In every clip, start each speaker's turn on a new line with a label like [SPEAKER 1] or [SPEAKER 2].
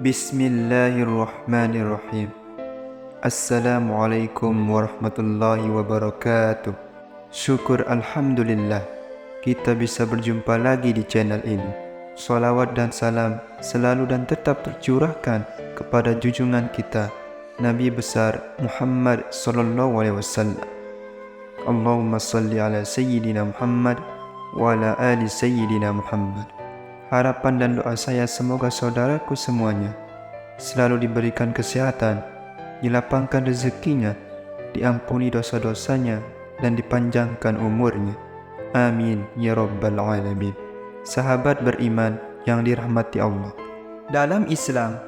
[SPEAKER 1] Bismillahirrahmanirrahim. Assalamualaikum warahmatullahi wabarakatuh. Syukur Alhamdulillah kita bisa berjumpa lagi di channel ini. Salawat dan salam selalu dan tetap tercurahkan kepada junjungan kita Nabi besar Muhammad sallallahu alaihi wasallam. Allahumma salli ala sayyidina Muhammad wa ala ali sayyidina Muhammad. Harapan dan doa saya semoga saudaraku semuanya selalu diberikan kesehatan, dilapangkan rezekinya, diampuni dosa-dosanya, dan dipanjangkan umurnya. Amin ya rabbal alamin. Sahabat beriman yang dirahmati Allah. Dalam Islam,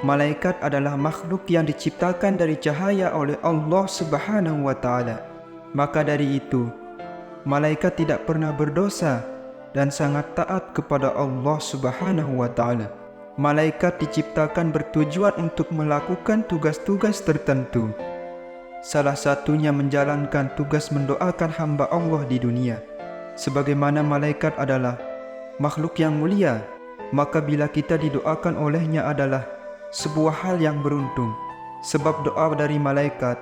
[SPEAKER 1] malaikat adalah makhluk yang diciptakan dari cahaya oleh Allah Subhanahu wa taala. Maka dari itu, malaikat tidak pernah berdosa dan sangat taat kepada Allah Subhanahu wa taala. Malaikat diciptakan bertujuan untuk melakukan tugas-tugas tertentu. Salah satunya menjalankan tugas mendoakan hamba Allah di dunia. Sebagaimana malaikat adalah makhluk yang mulia, maka bila kita didoakan olehnya adalah sebuah hal yang beruntung. Sebab doa dari malaikat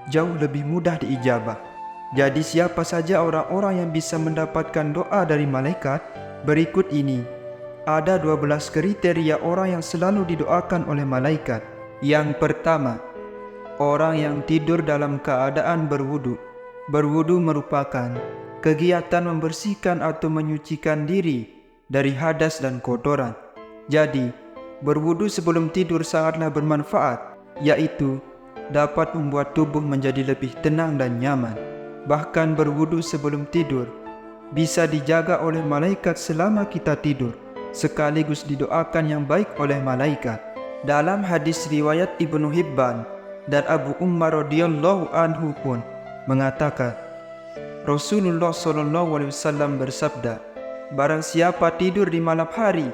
[SPEAKER 1] jauh lebih mudah diijabah. Jadi siapa saja orang-orang yang bisa mendapatkan doa dari malaikat? Berikut ini ada 12 kriteria orang yang selalu didoakan oleh malaikat. Yang pertama, orang yang tidur dalam keadaan berwudu. Berwudu merupakan kegiatan membersihkan atau menyucikan diri dari hadas dan kotoran. Jadi, berwudu sebelum tidur sangatlah bermanfaat, yaitu dapat membuat tubuh menjadi lebih tenang dan nyaman. Bahkan berwudu sebelum tidur bisa dijaga oleh malaikat selama kita tidur, sekaligus didoakan yang baik oleh malaikat. Dalam hadis riwayat Ibnu Hibban dan Abu Ummar radhiyallahu anhu pun mengatakan, Rasulullah sallallahu alaihi wasallam bersabda, barang siapa tidur di malam hari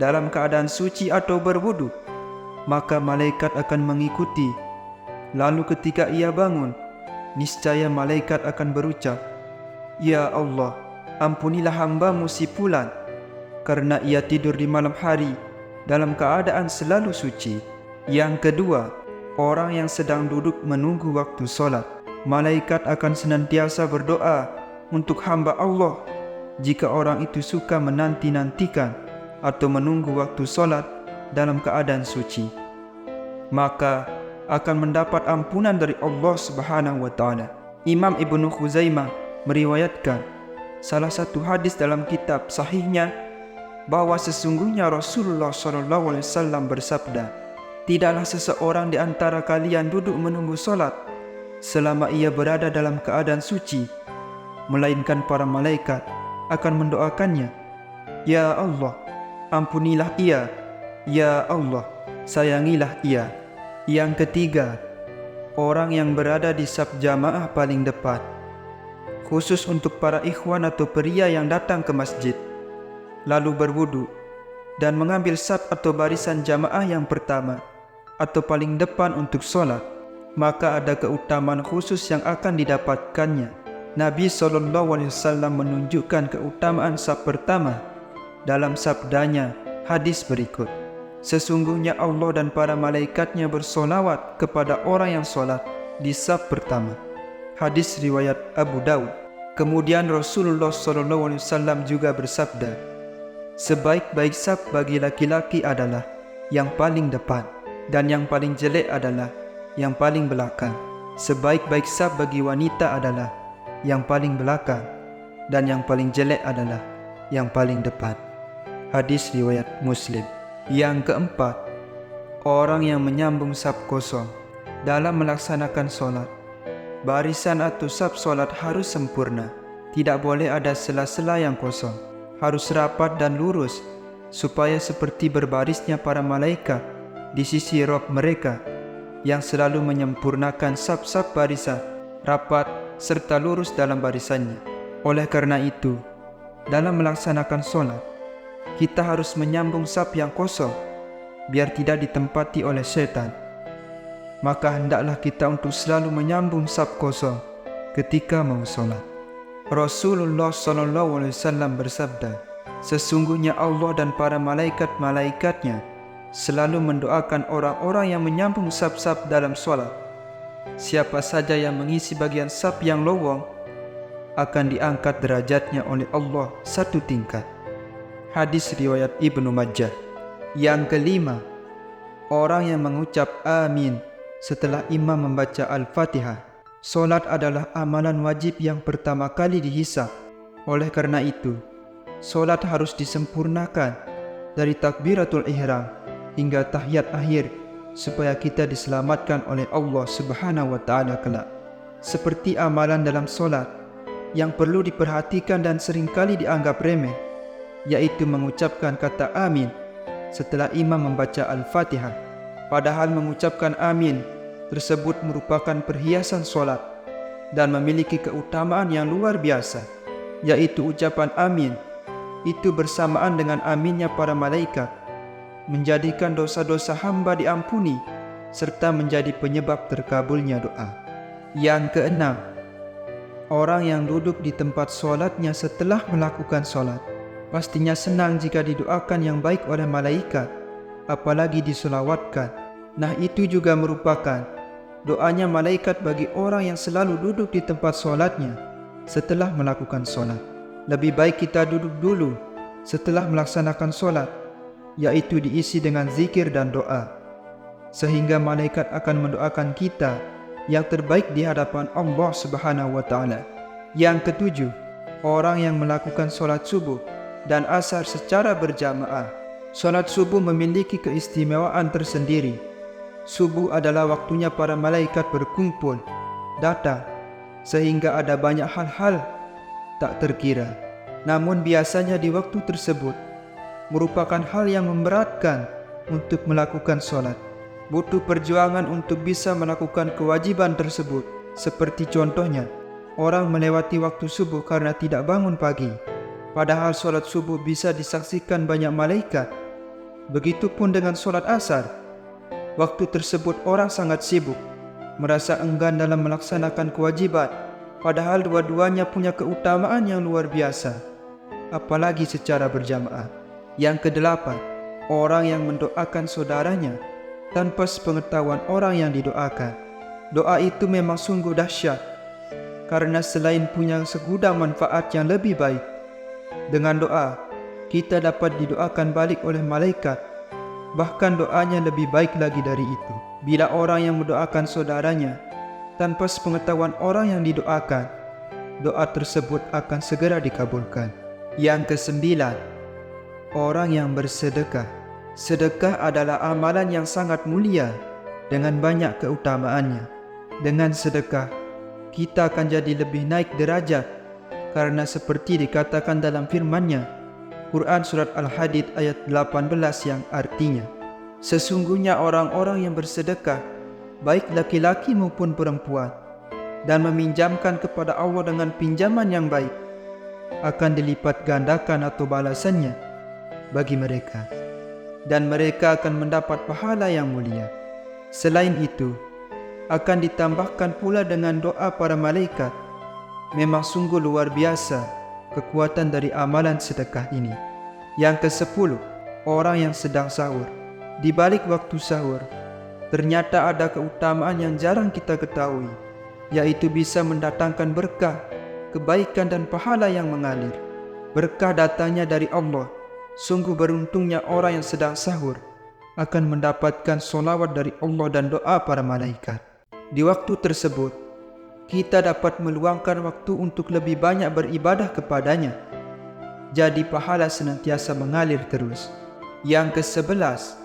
[SPEAKER 1] dalam keadaan suci atau berwudu, maka malaikat akan mengikuti. Lalu ketika ia bangun, niscaya malaikat akan berucap, Ya Allah, ampunilah hamba-Mu si fulan, karena ia tidur di malam hari dalam keadaan selalu suci. Yang kedua, orang yang sedang duduk menunggu waktu solat. Malaikat akan senantiasa berdoa untuk hamba Allah jika orang itu suka menanti-nantikan atau menunggu waktu solat dalam keadaan suci, maka akan mendapat ampunan dari Allah Subhanahu wa taala. Imam Ibnu Khuzaimah meriwayatkan salah satu hadis dalam kitab sahihnya bahwa sesungguhnya Rasulullah sallallahu alaihi wasallam bersabda, tidaklah seseorang di antara kalian duduk menunggu salat selama ia berada dalam keadaan suci, melainkan para malaikat akan mendoakannya, Ya Allah, ampunilah ia, Ya Allah, sayangilah ia. Yang ketiga, orang yang berada di saf jamaah paling depan, khusus untuk para ikhwan atau pria yang datang ke masjid, lalu berwudu dan mengambil saf atau barisan jamaah yang pertama atau paling depan untuk sholat, maka ada keutamaan khusus yang akan didapatkannya. Nabi SAW menunjukkan keutamaan saf pertama dalam sabdanya, hadis berikut, sesungguhnya Allah dan para malaikatnya bersolawat kepada orang yang sholat di saf pertama. Hadis riwayat Abu Daud. Kemudian Rasulullah SAW juga bersabda, sebaik-baik saf bagi laki-laki adalah yang paling depan, dan yang paling jelek adalah yang paling belakang. Sebaik-baik saf bagi wanita adalah yang paling belakang, dan yang paling jelek adalah yang paling depan. Hadis riwayat Muslim. Yang keempat, orang yang menyambung saf kosong. Dalam melaksanakan sholat, barisan atau saf sholat harus sempurna. Tidak boleh ada sela-sela yang kosong. Harus rapat dan lurus, supaya seperti berbarisnya para malaikat di sisi Rabb mereka yang selalu menyempurnakan saf-saf barisan, rapat serta lurus dalam barisannya. Oleh karena itu, Dalam melaksanakan sholat, kita harus menyambung saf yang kosong biar tidak ditempati oleh setan. Maka hendaklah kita untuk selalu menyambung saf kosong ketika mau sholat. Rasulullah SAW bersabda, sesungguhnya Allah dan para malaikat-malaikatnya selalu mendoakan orang-orang yang menyambung saf-saf dalam sholat. Siapa saja yang mengisi bagian saf yang lowong akan diangkat derajatnya oleh Allah satu tingkat. Hadis riwayat Ibnu Majah. Yang kelima, orang yang mengucap amin setelah imam membaca Al-Fatihah. Solat adalah amalan wajib yang pertama kali dihisab. Oleh karena itu, solat harus disempurnakan dari takbiratul ihram hingga tahiyat akhir supaya kita diselamatkan oleh Allah Subhanahu wa taala kelak. Seperti amalan dalam solat yang perlu diperhatikan dan seringkali dianggap remeh, yaitu mengucapkan kata amin setelah imam membaca Al-Fatihah. Padahal mengucapkan amin tersebut merupakan perhiasan solat dan memiliki keutamaan yang luar biasa, yaitu ucapan amin itu bersamaan dengan aminnya para malaikat, menjadikan dosa-dosa hamba diampuni serta menjadi penyebab terkabulnya doa. Yang keenam, orang yang duduk di tempat solatnya setelah melakukan solat pastinya senang jika didoakan yang baik oleh malaikat, apalagi disolawatkan. Nah, itu juga merupakan doanya malaikat bagi orang yang selalu duduk di tempat solatnya setelah melakukan solat. Lebih baik kita duduk dulu setelah melaksanakan solat, yaitu diisi dengan zikir dan doa, sehingga malaikat akan mendoakan kita yang terbaik di hadapan Allah Subhanahu wa taala. Yang ketujuh, orang yang melakukan solat subuh dan asar secara berjamaah. Solat subuh memiliki keistimewaan tersendiri. Subuh adalah waktunya para malaikat berkumpul, datang, sehingga ada banyak hal-hal tak terkira. Namun biasanya di waktu tersebut merupakan hal yang memberatkan untuk melakukan solat. Butuh perjuangan untuk bisa melakukan kewajiban tersebut. Seperti contohnya, orang melewati waktu subuh karena tidak bangun pagi. Padahal solat subuh bisa disaksikan banyak malaikat. Begitupun dengan solat asar. Waktu tersebut orang sangat sibuk, merasa enggan dalam melaksanakan kewajiban. Padahal dua-duanya punya keutamaan yang luar biasa, apalagi secara berjamaah. Yang kedelapan, orang yang mendoakan saudaranya tanpa sepengetahuan orang yang didoakan. Doa itu memang sungguh dahsyat, karena selain punya segudang manfaat yang lebih baik, dengan doa kita dapat didoakan balik oleh malaikat. Bahkan doanya lebih baik lagi dari itu. Bila orang yang mendoakan saudaranya tanpa sepengetahuan orang yang didoakan, doa tersebut akan segera dikabulkan. Yang kesembilan, orang yang bersedekah. Sedekah adalah amalan yang sangat mulia dengan banyak keutamaannya. Dengan sedekah, kita akan jadi lebih naik derajat, karena seperti dikatakan dalam firman-Nya, Quran Surat Al-Hadid ayat 18 yang artinya, sesungguhnya orang-orang yang bersedekah, baik laki-laki maupun perempuan, dan meminjamkan kepada Allah dengan pinjaman yang baik, akan dilipat gandakan atau balasannya bagi mereka, dan mereka akan mendapat pahala yang mulia. Selain itu, akan ditambahkan pula dengan doa para malaikat. Memang sungguh luar biasa kekuatan dari amalan sedekah ini. Yang ke-10, orang yang sedang sahur. Di balik waktu sahur, ternyata ada keutamaan yang jarang kita ketahui, yaitu bisa mendatangkan berkah, kebaikan dan pahala yang mengalir. Berkah datangnya dari Allah. Sungguh beruntungnya orang yang sedang sahur akan mendapatkan solawat dari Allah dan doa para malaikat. Di waktu tersebut, kita dapat meluangkan waktu untuk lebih banyak beribadah kepadanya. Jadi pahala senantiasa mengalir terus. Yang ke-11,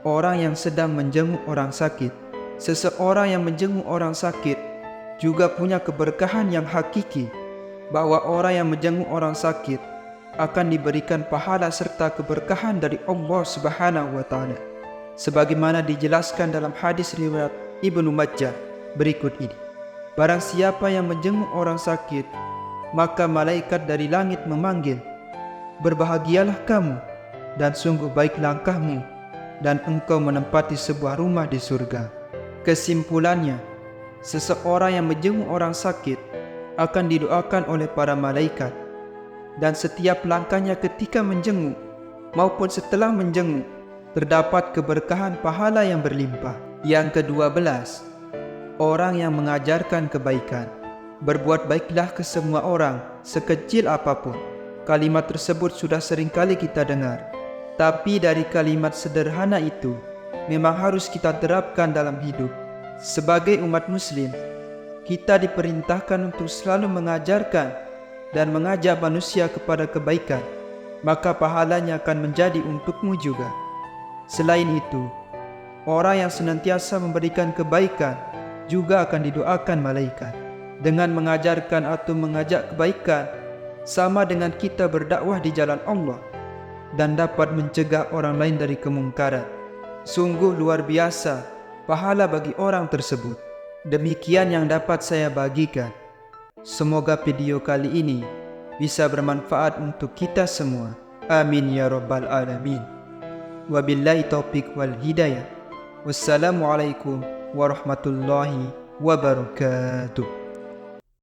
[SPEAKER 1] orang yang sedang menjenguk orang sakit. Seseorang yang menjenguk orang sakit juga punya keberkahan yang hakiki, bahwa orang yang menjenguk orang sakit akan diberikan pahala serta keberkahan dari Allah Subhanahu wa taala. Sebagaimana dijelaskan dalam hadis riwayat Ibnu Majah berikut ini. Barang siapa yang menjenguk orang sakit, maka malaikat dari langit memanggil, "Berbahagialah kamu, dan sungguh baik langkahmu, dan engkau menempati sebuah rumah di surga." Kesimpulannya, seseorang yang menjenguk orang sakit akan didoakan oleh para malaikat, dan setiap langkahnya ketika menjenguk maupun setelah menjenguk terdapat keberkahan pahala yang berlimpah. Yang ke-12, orang yang mengajarkan kebaikan. Berbuat baiklah ke semua orang, sekecil apapun. Kalimat tersebut sudah seringkali kita dengar, tapi dari kalimat sederhana itu memang harus kita terapkan dalam hidup. Sebagai umat muslim, kita diperintahkan untuk selalu mengajarkan dan mengajak manusia kepada kebaikan, maka pahalanya akan menjadi untukmu juga. Selain itu, orang yang senantiasa memberikan kebaikan juga akan didoakan malaikat. Dengan mengajarkan atau mengajak kebaikan, sama dengan kita berdakwah di jalan Allah dan dapat mencegah orang lain dari kemungkaran. Sungguh luar biasa pahala bagi orang tersebut. Demikian yang dapat saya bagikan. Semoga video kali ini bisa bermanfaat untuk kita semua. Amin ya rabbal alamin. Wabillahi taufiq wal hidayah. Wassalamualaikum warahmatullahi wabarakatuh.